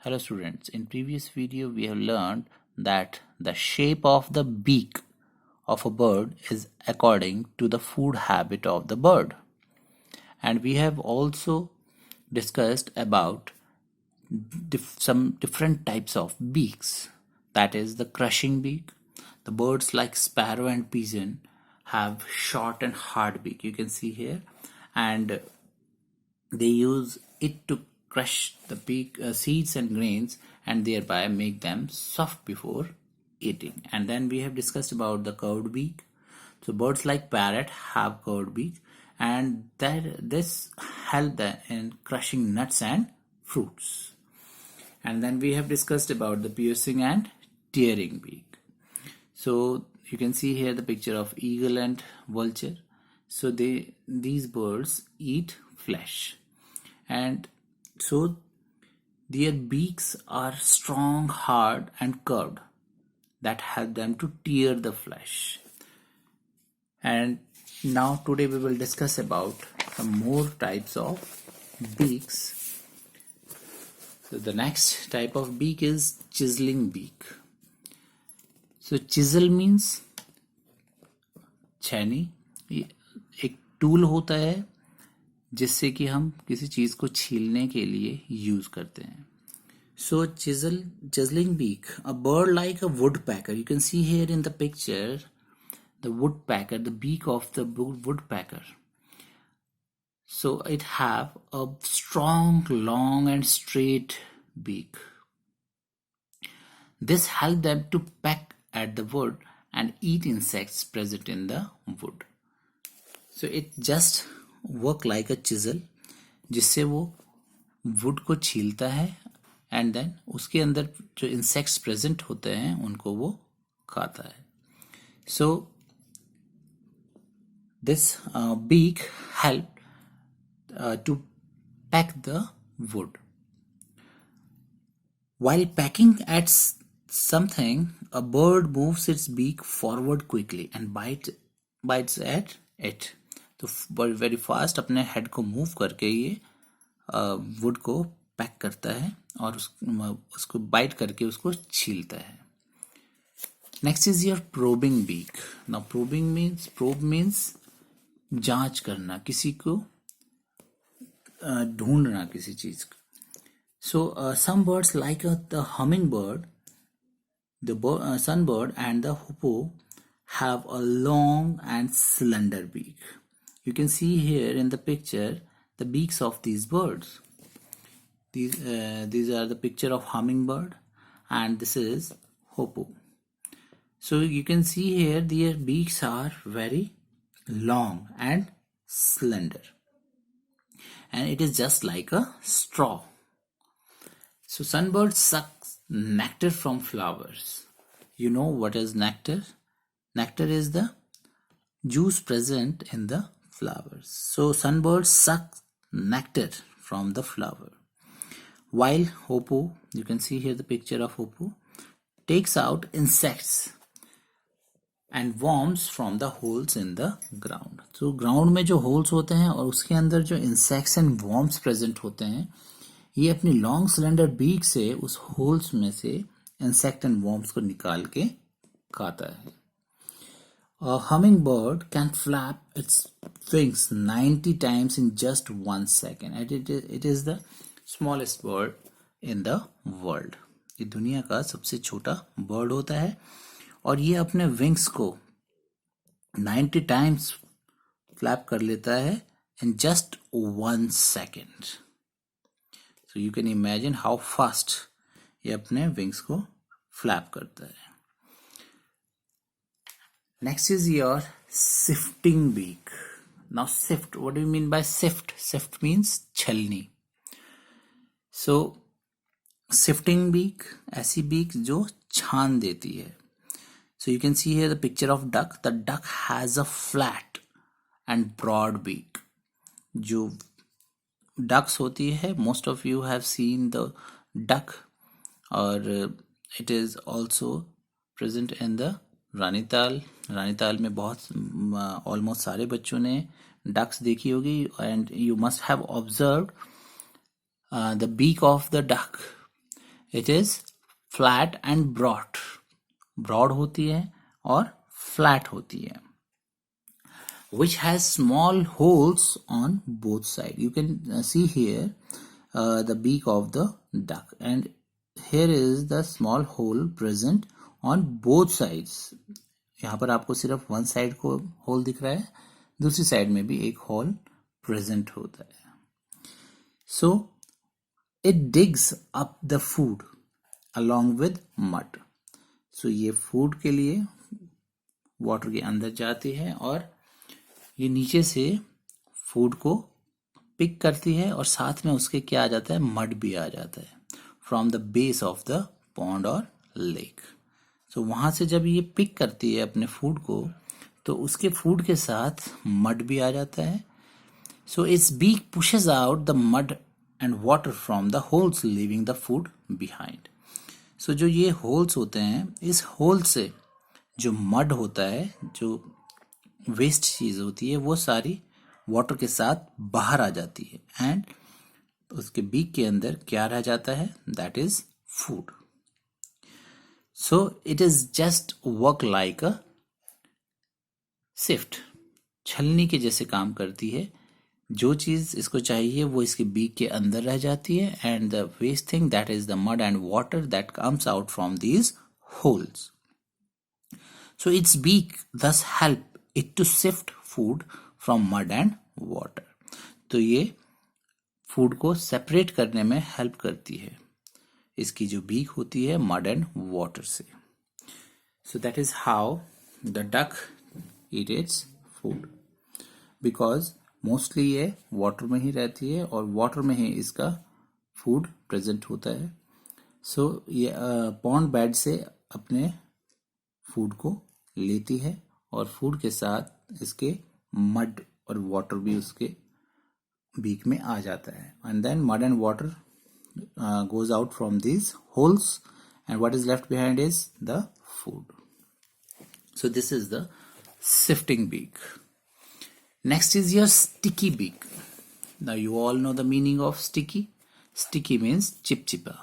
Hello students, in previous video we have learned that the shape of the beak of a bird is according to the food habit of the bird. And we have also discussed about some different types of beaks. That is the crushing beak. The birds like sparrow and pigeon have short and hard beak. You can see here, and they use it to crush the seeds and grains and thereby make them soft before eating. And then we have discussed about the curved beak. So birds like parrot have curved beak, and this help them in crushing nuts and fruits. And then we have discussed about the piercing and tearing beak. So you can see here the picture of eagle and vulture. So these birds eat flesh, and so their beaks are strong, hard and curved that help them to tear the flesh. And now today we will discuss about some more types of beaks. So the next type of beak is chiseling beak. So chisel means छैनी, एक tool होता है जिससे कि हम किसी चीज को छीलने के लिए यूज करते हैं. So chiseling beak, a bird like a woodpecker. You can see here in the picture the woodpecker, the beak of the woodpecker. So it have a strong, long and straight beak. This help them to peck at the wood and eat insects present in the wood. So it just work like a chisel, जिससे वो would को छीलता है and then उसके अंदर जो insects present होते हैं उनको वो खाता है. So this beak help to peck the wood. While pecking at something, a bird moves its beak forward quickly and bites at it. तो वेरी फास्ट अपने हेड को मूव करके ये वुड को पैक करता है और उसको बाइट करके उसको छीलता है. Next is your probing beak. Now probe means जांच करना, किसी को ढूंढना किसी चीज को. So some birds like the hummingbird, the sunbird and the hoopoe have a long and slender beak. You can see here in the picture the beaks of these birds. These are the picture of hummingbird and this is hoopoe. So you can see here their beaks are very long and slender, and it is just like a straw. So sunbird sucks nectar from flowers. You know what is nectar? Nectar is the juice present in the flowers. So sunbirds suck nectar from the flower, while hoopoe, you can see here the picture of hoopoe, takes out insects and worms from the holes in the ground. So ground में जो holes होते हैं और उसके अंदर जो insects and worms present होते हैं, ये अपनी लॉन्ग सिलेंडर बीक से उस होल्स में से इंसेक्ट एंड वॉर्म्स को निकाल के खाता है. A hummingbird can flap its wings 90 times in just 1 second. And it is the smallest bird in the world. ये दुनिया का सबसे छोटा बर्ड होता है और ये अपने विंग्स को 90 टाइम्स फ्लैप कर लेता है in just 1 second. So you can imagine how fast ये अपने विंग्स को फ्लैप करता है. Next is your sifting beak. Now sift, what do you mean by sift? Sift means छलनी. So sifting beak, ऐसी beak जो छान देती है. So you can see here the picture of duck. The duck has a flat and broad beak. जो ducks होती है, most of you have seen the duck, और it is also present in the Ranital में बहुत almost सारे बच्चों ने ducks देखी होगी. And you must have observed the beak of the duck. It is flat and broad, broad होती है और फ्लैट होती है, which has small holes on both sides. You can see here the beak of the duck, and here is the small hole present on both sides. यहाँ पर आपको सिर्फ one side को होल दिख रहा है, दूसरी साइड में भी एक होल प्रेजेंट होता है. So it digs up the food along with mud. So ये फूड के लिए वाटर के अंदर जाती है और ये नीचे से फूड को पिक करती है और साथ में उसके क्या आ जाता है, मड भी आ जाता है from the base of the pond और लेक. सो वहां से जब ये पिक करती है अपने फूड को तो उसके फूड के साथ मड भी आ जाता है. So its beak pushes out the mud and water from the holes leaving the food behind. So जो ये होल्स होते हैं, इस होल से जो मड होता है, जो वेस्ट चीज होती है, वो सारी वाटर के साथ बाहर आ जाती है एंड उसके बीक के अंदर क्या रह जाता है, that is food. So it is just work like a sift, छलनी के जैसे काम करती है. जो चीज इसको चाहिए वो इसके बीक के अंदर रह जाती है and the waste thing, that is the mud and water that comes out from these holes. So its beak thus help it to sift food from mud and water. तो ये फूड को separate करने में help करती है, इसकी जो beak होती है मड एंड वाटर से. So that is how the duck eat its food, because mostly ये वाटर में ही रहती है और वाटर में ही इसका फूड प्रेजेंट होता है. सो ये पॉन्ड बेड से अपने फूड को लेती है और फूड के साथ इसके मड और वाटर भी उसके बीक में आ जाता है. And then mud and water goes out from these holes and what is left behind is the food. So this is the sifting beak. Next is your sticky beak. Now you all know the meaning of sticky. Sticky means चिपचिपा.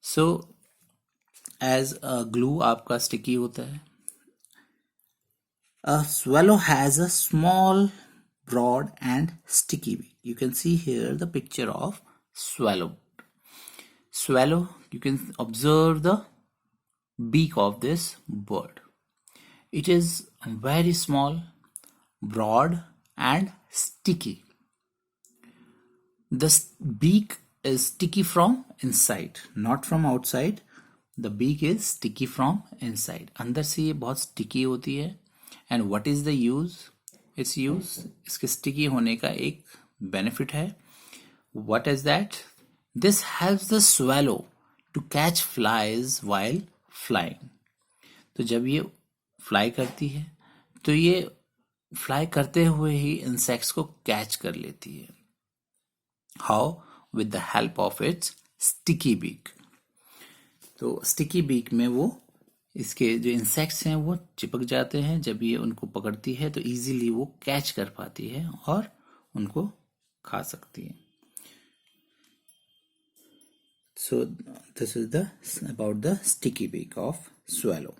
So as glue आपका sticky होता है. A swallow has a small, broad and sticky beak. You can see here the picture of swallow. Swallow, you can observe the beak of this bird. It is very small, broad and sticky. The beak is sticky from inside, not from outside. The beak is sticky from inside. अंदर से ये बहुत sticky होती है. And what is the use, its use, इसके sticky होने का एक बेनिफिट है. What is that, this helps the swallow to catch flies while flying. तो जब ये फ्लाई करती है तो ये फ्लाई करते हुए ही इंसेक्ट्स को कैच कर लेती है. How, with the help of its sticky beak. तो स्टिकी बीक में वो इसके जो इंसेक्ट्स हैं वो चिपक जाते हैं. जब ये उनको पकड़ती है तो इजीली वो कैच कर पाती है और उनको खा सकती है. So this is the about the sticky beak of swallow.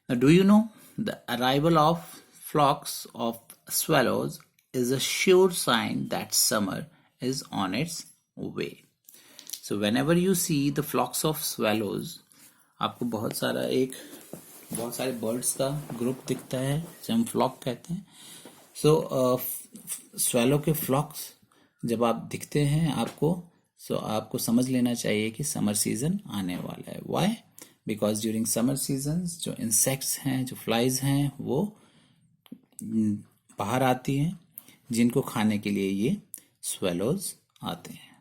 Now, do you know the arrival of flocks of swallows is a sure sign that summer is on its way. So whenever you see the flocks of swallows, आपको बहुत सारे birds का group दिखता है जिसे हम flock कहते हैं. सो स्वैलो के फ्लॉक्स जब आप दिखते हैं आपको, सो आपको समझ लेना चाहिए कि समर सीजन आने वाला है. Why, because during summer season जो इंसेक्ट्स हैं, जो फ्लाइज हैं, वो बाहर आती हैं जिनको खाने के लिए ये स्वैलोज आते हैं.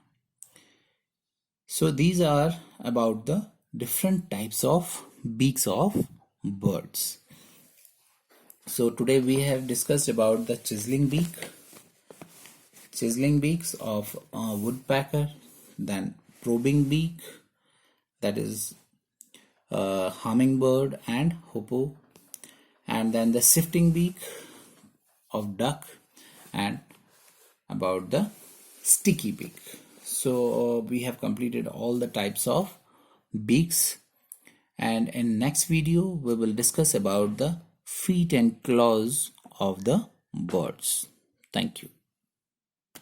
So these are about the different types of beaks of birds. So today we have discussed about the chiseling beaks of woodpecker, then probing beak, that is hummingbird and hoopoe, and then the sifting beak of duck, and about the sticky beak. So we have completed all the types of beaks, and in next video we will discuss about the feet and claws of the birds. Thank you.